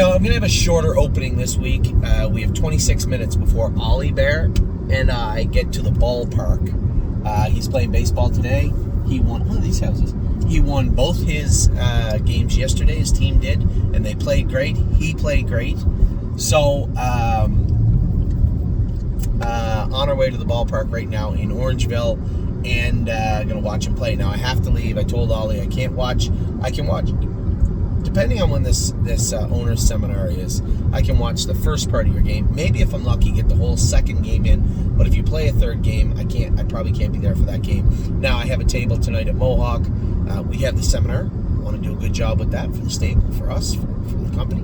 I'm going to have a shorter opening this week. We have 26 minutes before Ollie Bear and I get to the ballpark. He's playing baseball today. He won these houses. He won both his games yesterday. His team did, and they played great. He played great. So, on our way to the ballpark right now in Orangeville, and going to watch him play. Now, I have to leave. I told Ollie I can't watch. I can watch, depending on when this owner's seminar is, I can watch the first part of your game. Maybe if I'm lucky, get the whole second game in. But if you play a third game, I probably can't be there for that game. Now, I have a table tonight at Mohawk. We have the seminar. I want to do a good job with that for the stable, for us, for the company.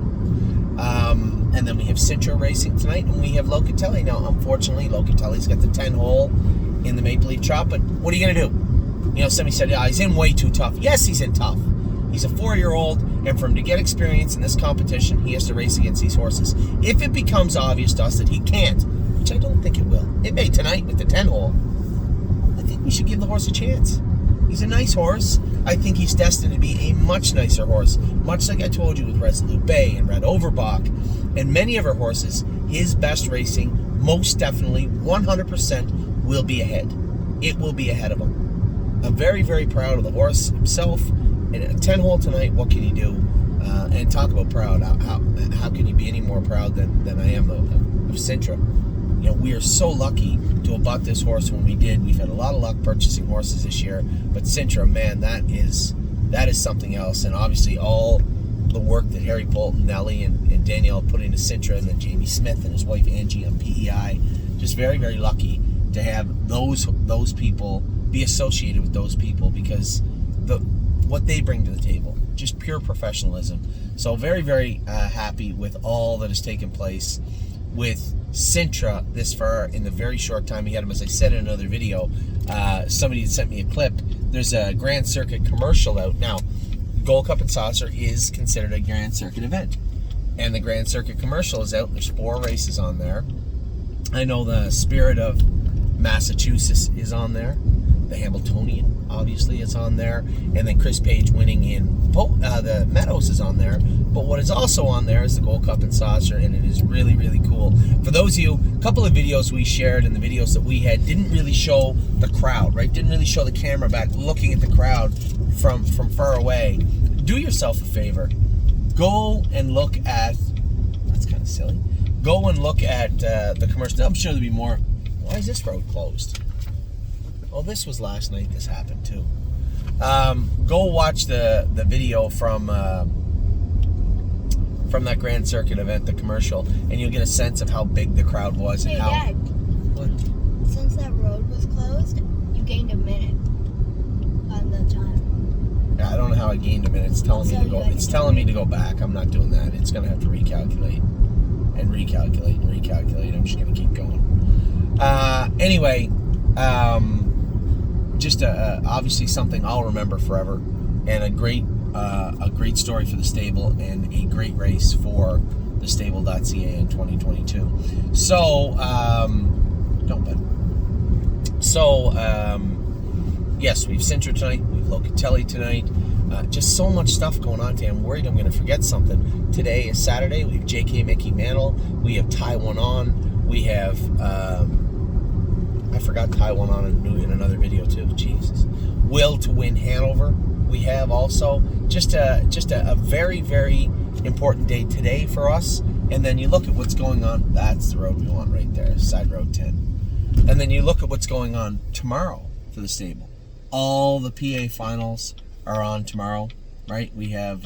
And then we have Sintra racing tonight, and we have Locatelli. Now, unfortunately, Locatelli's got the 10-hole in the Maple Leaf Chop, but what are you going to do? Somebody said, he's in way too tough. Yes, he's in tough. He's a 4-year-old, and for him to get experience in this competition, he has to race against these horses. If it becomes obvious to us that he can't, which I don't think it will, it may tonight with the 10-hole, I think we should give the horse a chance. He's a nice horse. I think he's destined to be a much nicer horse, much like I told you with Resolute Bay and Red Overbach and many of our horses. His best racing, most definitely, 100%, will be ahead. It will be ahead of him. I'm very, very proud of the horse himself. And a 10-hole tonight, what can he do? And talk about proud. How can you be any more proud than I am of Sintra? We are so lucky to have bought this horse when we did. We've had a lot of luck purchasing horses this year, but Sintra, man, that is something else. And obviously all the work that Harry Polton, Nellie, and Danielle put into Sintra, and then Jamie Smith and his wife Angie on PEI. Just very, very lucky to have those people, be associated with those people, because what they bring to the table, just pure professionalism. So very, very happy with all that has taken place with Sintra this far in the very short time he had him. As I said in another video, somebody had sent me a clip. There's a Grand Circuit commercial out now. Gold Cup and Saucer is considered a Grand Circuit event, and the Grand Circuit commercial is out. There's 4 races on there. I know the Spirit of Massachusetts is on there. The Hamiltonian, obviously, is on there. And then Chris Page winning in the Meadows is on there. But what is also on there is the Gold Cup and Saucer, and it is really, really cool. For those of you, a couple of videos we shared and the videos that we had didn't really show the crowd, right? Didn't really show the camera back looking at the crowd from far away. Do yourself a favor. Go and look at, that's kind of silly. Go and look at the commercial. I'm sure there'll be more. Why is this road closed? Oh, this was last night this happened too. Go watch the video from that Grand Circuit event, the commercial, and you'll get a sense of how big the crowd was. Hey, and how. Dad. What? Since that road was closed, you gained a minute on the time. Yeah, I don't know how I gained a minute. It's telling me to go. It's telling me to go back. I'm not doing that. It's gonna have to recalculate and recalculate and recalculate. I'm just gonna keep going. Anyway. Just obviously something I'll remember forever, and a great story for the stable, and a great race for the stable.ca in 2022. So, don't bet. So, yes, we've Sintra tonight, we've Locatelli tonight. Just so much stuff going on today. I'm worried I'm going to forget something. Today is Saturday. We have J.K. Mickey Mantle. We have Taiwan on. We have. I forgot Taiwan on in another video too. Jesus. Will to win Hanover. We have also just a very, very important day today for us. And then you look at what's going on. That's the road we want right there, side road 10. And then you look at what's going on tomorrow for the stable. All the PA finals are on tomorrow, right? We have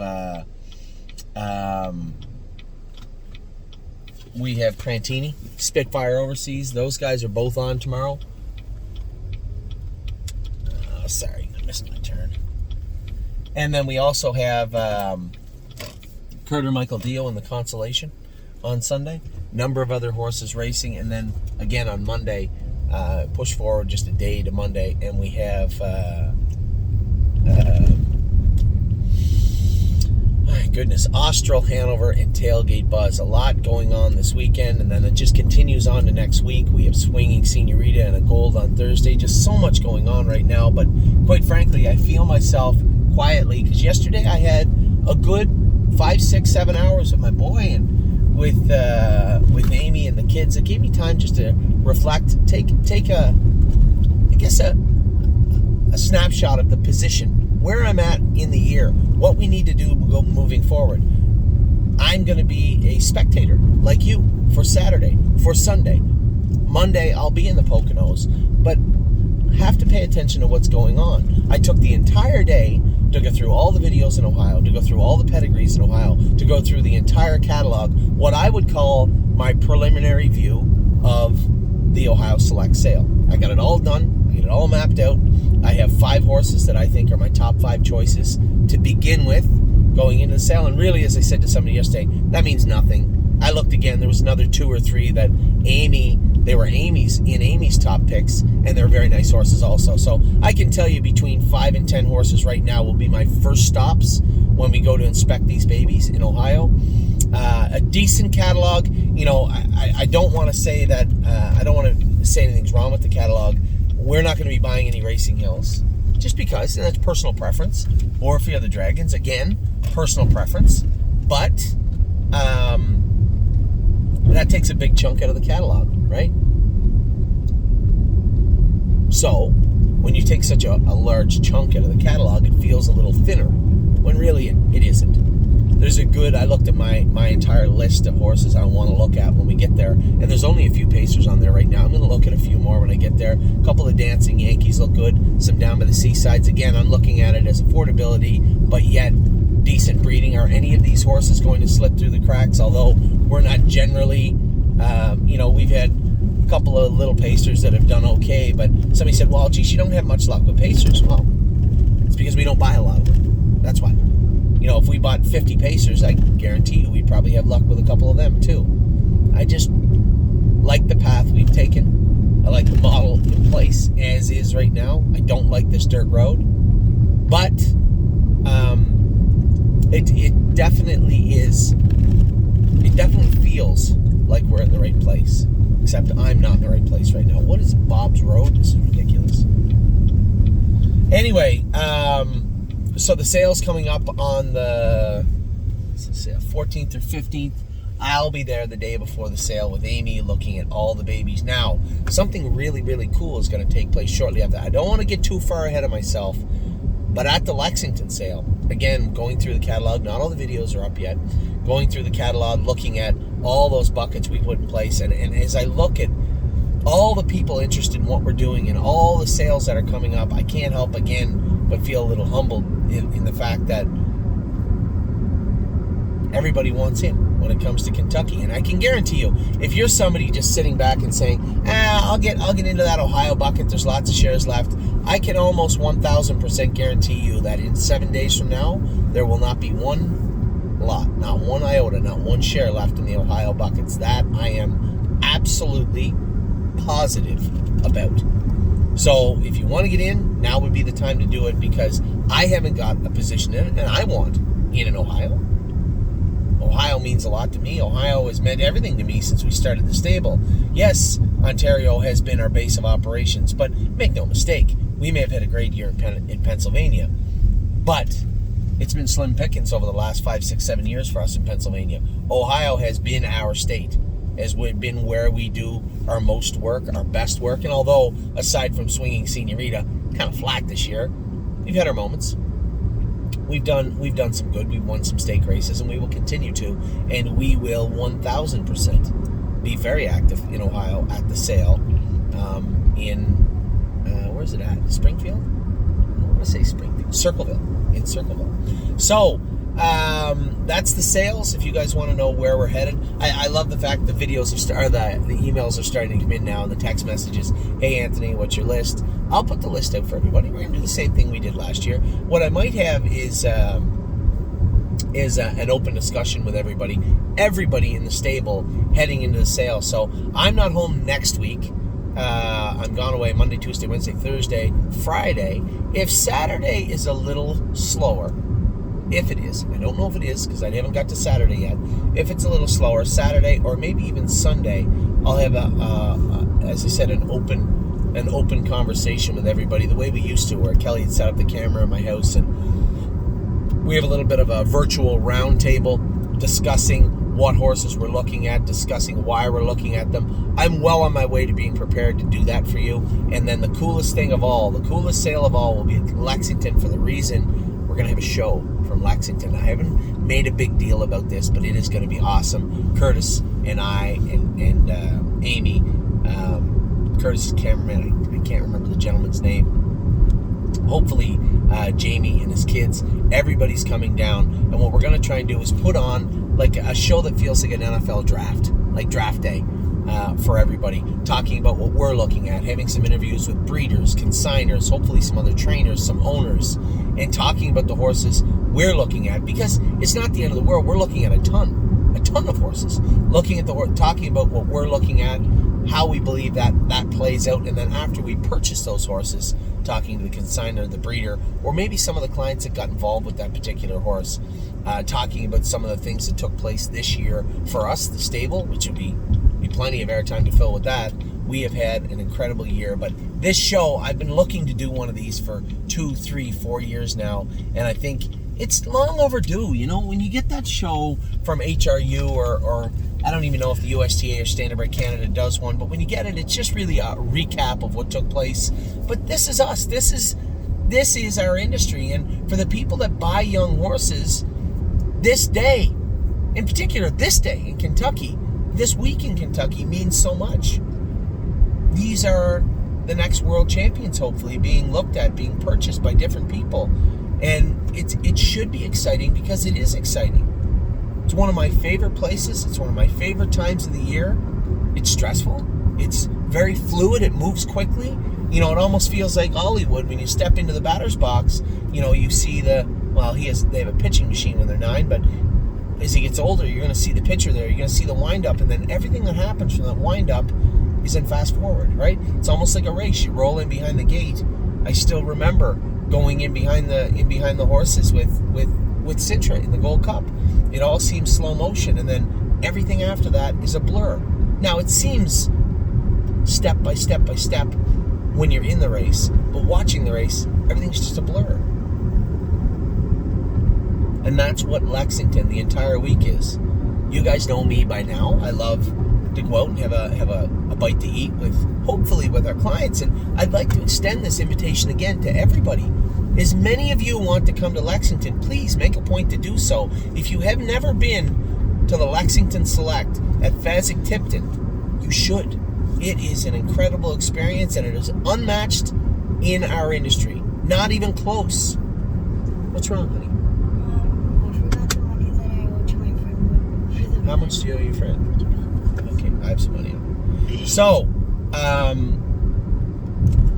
Prantini, Spitfire Overseas. Those guys are both on tomorrow. Sorry, I missed my turn. And then we also have Curter Michael Dio in the Consolation on Sunday. Number of other horses racing. And then again on Monday, push forward just a day to Monday, and we have my goodness, Austral, Hanover, and Tailgate Buzz. A lot going on this weekend, and then it just continues on to next week. We have Swinging Senorita and a Gold on Thursday. Just so much going on right now, but quite frankly, I feel myself quietly, because yesterday I had a good 5, 6, 7 hours with my boy and with Amy and the kids. It gave me time just to reflect, take a snapshot of the position, where I'm at in the year, what we need to do moving forward. I'm going to be a spectator like you for Saturday, for Sunday. Monday, I'll be in the Poconos, but have to pay attention to what's going on. I took the entire day to go through all the videos in Ohio, to go through all the pedigrees in Ohio, to go through the entire catalog, what I would call my preliminary view of the Ohio Select sale. I got it all done. I got it all mapped out. I have 5 horses that I think are my top 5 choices to begin with going into the sale. And really, as I said to somebody yesterday, that means nothing. I looked again. There was another 2 or 3 that they were Amy's top picks, and they're very nice horses also. So I can tell you between 5 and 10 horses right now will be my first stops when we go to inspect these babies in Ohio. A decent catalog. I don't want to say that, I don't want to say anything's wrong with the catalog. We're not going to be buying any Racing Hills just because, and that's personal preference. Or Fear the Dragons, again, personal preference. But that takes a big chunk out of the catalog, right? So, when you take such a large chunk out of the catalog, it feels a little thinner, when really it isn't. I looked at my entire list of horses I want to look at when we get there, and there's only a few Pacers on there right now. I'm going to look at a few more when I get there. A couple of Dancing Yankees look good, some down by the seasides. Again, I'm looking at it as affordability, but yet decent breeding. Are any of these horses going to slip through the cracks? Although we're not generally, we've had a couple of little Pacers that have done okay, but somebody said, well, geez, you don't have much luck with Pacers. Well, it's because we don't buy a lot of them. That's why. If we bought 50 Pacers, I guarantee you we'd probably have luck with a couple of them too. I just like the path we've taken. I like the model in place as is right now. I don't like this dirt road, but it definitely is. It definitely feels like we're in the right place. Except I'm not in the right place right now. What is Bob's Road? This is ridiculous. Anyway, so the sale's coming up on the 14th or 15th. I'll be there the day before the sale with Amy looking at all the babies. Now, something really, really cool is going to take place shortly after. I don't want to get too far ahead of myself, but at the Lexington sale, again, going through the catalog, not all the videos are up yet, going through the catalog, looking at all those buckets we put in place, and as I look at all the people interested in what we're doing and all the sales that are coming up, I can't help, again, but feel a little humbled in the fact that everybody wants in when it comes to Kentucky. And I can guarantee you, if you're somebody just sitting back and saying, I'll get into that Ohio bucket, there's lots of shares left, I can almost 1,000% guarantee you that in 7 days from now, there will not be one lot, not one iota, not one share left in the Ohio buckets. That I am absolutely positive about. So if you want to get in, now would be the time to do it, because I haven't got a position in it, and I want in Ohio. Ohio means a lot to me. Ohio has meant everything to me since we started the stable. Yes, Ontario has been our base of operations, but make no mistake, we may have had a great year in Pennsylvania, but it's been slim pickings over the last 5, 6, 7 years for us in Pennsylvania. Ohio has been our state, has been where we do our most work, our best work. And although, aside from swinging Senorita, kind of flat this year, we've had our moments. We've done some good. We've won some stake races, and we will continue to. And we will 1,000% be very active in Ohio at the sale. Where's it at? Springfield? I want to say Springfield. Circleville. In Circleville. So, that's the sales. If you guys want to know where we're headed, I love the fact the videos the emails are starting to come in now, and the text messages. Hey Anthony, what's your list? I'll put the list out for everybody. We're gonna do the same thing we did last year. What I might have is an open discussion with everybody in the stable heading into the sale. So I'm not home next week. I'm gone away Monday, Tuesday, Wednesday, Thursday, Friday. If Saturday is a little slower, if it is, I don't know if it is because I haven't got to Saturday yet. If it's a little slower, Saturday or maybe even Sunday, I'll have as I said, an open conversation with everybody the way we used to, where Kelly had set up the camera in my house and We have a little bit of a virtual roundtable discussing what horses we're looking at, discussing why we're looking at them. I'm well on my way to being prepared to do that for you. And then the coolest thing of all, the coolest sale of all will be at Lexington, for the reason we're going to have a show from Lexington. I haven't made a big deal about this, but it is going to be awesome. Curtis and I and Amy, Curtis's cameraman, I can't remember the gentleman's name. Hopefully, Jamie and his kids, everybody's coming down. And what we're going to try and do is put on like a show that feels like an NFL draft, like draft day for everybody, talking about what we're looking at, having some interviews with breeders, consigners, hopefully some other trainers, some owners, and talking about the horses we're looking at, because it's not the end of the world. We're looking at a ton of horses, looking at talking about what we're looking at, how we believe that plays out, and then after we purchase those horses, talking to the consignor, the breeder, or maybe some of the clients that got involved with that particular horse, talking about some of the things that took place this year for us, the stable, which would be plenty of airtime to fill with that. We have had an incredible year, but this show, I've been looking to do one of these for 2, 3, 4 years now, and I think it's long overdue. You know, when you get that show from HRU or I don't even know if the USTA or Standardbred Canada does one, but when you get it, it's just really a recap of what took place. But this is us. This is our industry, and for the people that buy young horses, this day, in particular, this day in Kentucky, this week in Kentucky means so much. These are the next world champions, hopefully, being looked at, being purchased by different people. And it should be exciting, because it is exciting. It's one of my favorite places. It's one of my favorite times of the year. It's stressful. It's very fluid. It moves quickly. You know, it almost feels like Hollywood when you step into the batter's box. You know, you see they have a pitching machine when they're 9, but as he gets older, you're going to see the pitcher there. You're going to see the wind-up, and then everything that happens from that wind-up is in fast forward, right? It's almost like a race. You roll in behind the gate. I still remember going in behind the horses with Sintra in the Gold Cup. It all seems slow motion, and then everything after that is a blur. Now, it seems step by step by step when you're in the race, but watching the race, everything's just a blur. And that's what Lexington the entire week is. You guys know me by now. I love to go out and have a bite to eat hopefully with our clients, and I'd like to extend this invitation again to everybody. As many of you want to come to Lexington, please make a point to do so. If you have never been to the Lexington Select at Fasig-Tipton, you should. It is an incredible experience, and it is unmatched in our industry. Not even close. What's wrong, honey? I forgot the money that I owed to my friend. How much do you owe your friend? Okay, I have some money. So,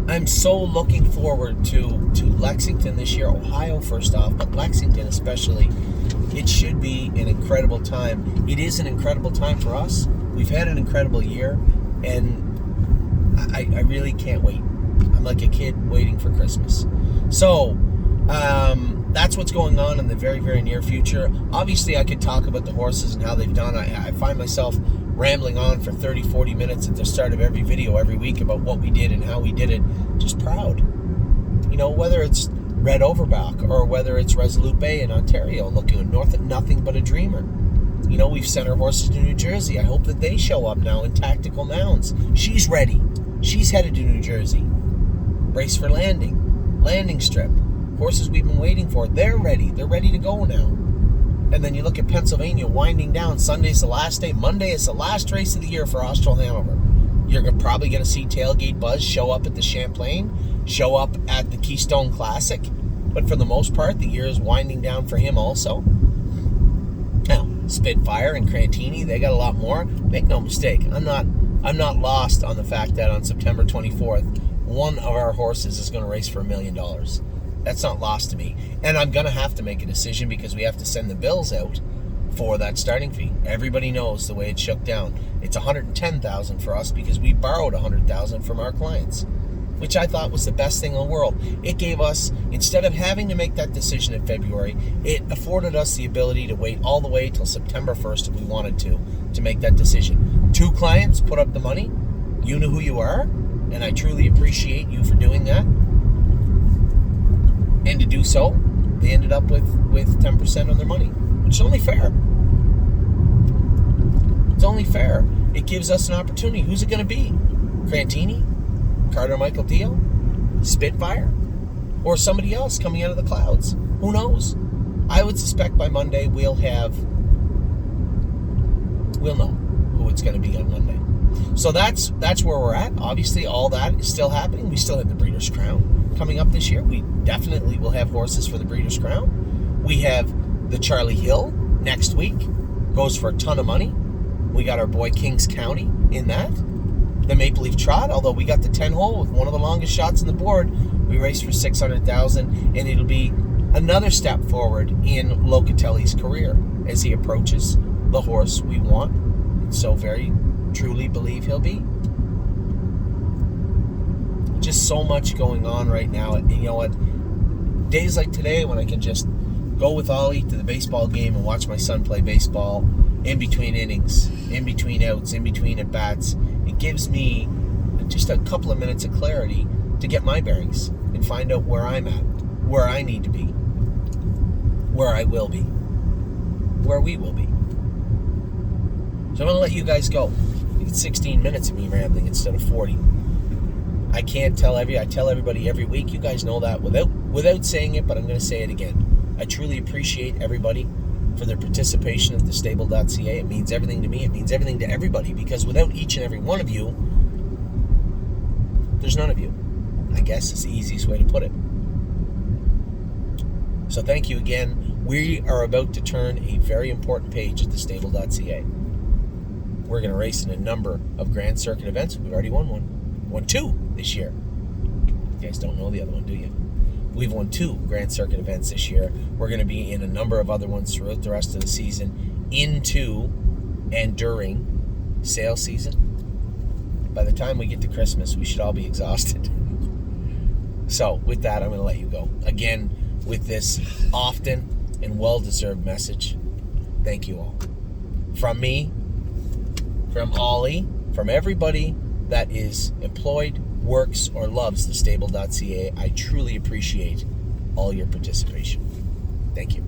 I'm so looking forward to Lexington this year. Ohio, first off, but Lexington especially. It should be an incredible time. It is an incredible time for us. We've had an incredible year, and I really can't wait. I'm like a kid waiting for Christmas. So, that's what's going on in the very, very near future. Obviously, I could talk about the horses and how they've done. I find myself rambling on for 30, 40 minutes at the start of every video every week about what we did and how we did it. Just proud. You know, whether it's Red Overback or whether it's Resolute Bay in Ontario, looking north at nothing but a dreamer. You know, we've sent our horses to New Jersey. I hope that they show up now in Tactical Nouns. She's ready. She's headed to New Jersey. Brace for landing. Landing strip. Horses we've been waiting for. They're ready. They're ready to go now. And then you look at Pennsylvania winding down. Sunday's the last day. Monday is the last race of the year for Austral Hanover. You're probably going to see Tailgate Buzz show up at the Champlain, show up at the Keystone Classic. But for the most part, the year is winding down for him also. Now, Spitfire and Crantini, they got a lot more. Make no mistake, I'm not lost on the fact that on September 24th, one of our horses is going to race for $1 million. That's not lost to me. And I'm going to have to make a decision because we have to send the bills out for that starting fee. Everybody knows the way it shook down. It's $110,000 for us because we borrowed $100,000 from our clients, which I thought was the best thing in the world. It gave us, instead of having to make that decision in February, it afforded us the ability to wait all the way till September 1st if we wanted to make that decision. 2 clients put up the money. You know who you are, and I truly appreciate you for doing that. And to do so, they ended up with 10% on their money, which is only fair. It's only fair. It gives us an opportunity. Who's it going to be? Crantini? Carter Michael Dio? Spitfire? Or somebody else coming out of the clouds? Who knows? I would suspect by Monday we'll know who it's going to be on Monday. So that's where we're at. Obviously, all that is still happening. We still have the Breeders' Crown coming up this year. We definitely will have horses for the Breeders' Crown. We have the Charlie Hill next week. Goes for a ton of money. We got our boy Kings County in that. The Maple Leaf Trot, although we got the 10-hole with one of the longest shots on the board, we raced for $600,000, and it'll be another step forward in Locatelli's career as he approaches the horse we want and so very truly believe he'll be. Just so much going on right now. And you know what? Days like today when I can just go with Ollie to the baseball game and watch my son play baseball in between innings, in between outs, in between at-bats, it gives me just a couple of minutes of clarity to get my bearings and find out where I'm at, where I need to be, where I will be, where we will be. So I'm going to let you guys go. It's 16 minutes of me rambling instead of 40. I tell everybody every week, you guys know that without saying it, but I'm going to say it again. I truly appreciate everybody for their participation at thestable.ca. It means everything to me. It means everything to everybody, because without each and every one of you, there's none of you. I guess is the easiest way to put it. So thank you again. We are about to turn a very important page at thestable.ca. We're going to race in a number of Grand Circuit events. We've already won one. Won 2 this year. You guys don't know the other one, do you? We've won 2 Grand Circuit events this year. We're going to be in a number of other ones throughout the rest of the season, into and during sale season. By the time we get to Christmas, we should all be exhausted. So, with that, I'm going to let you go. Again, with this often and well-deserved message, thank you all. From me, from Ollie, from everybody that is employed, works, or loves thestable.ca, I truly appreciate all your participation. Thank you.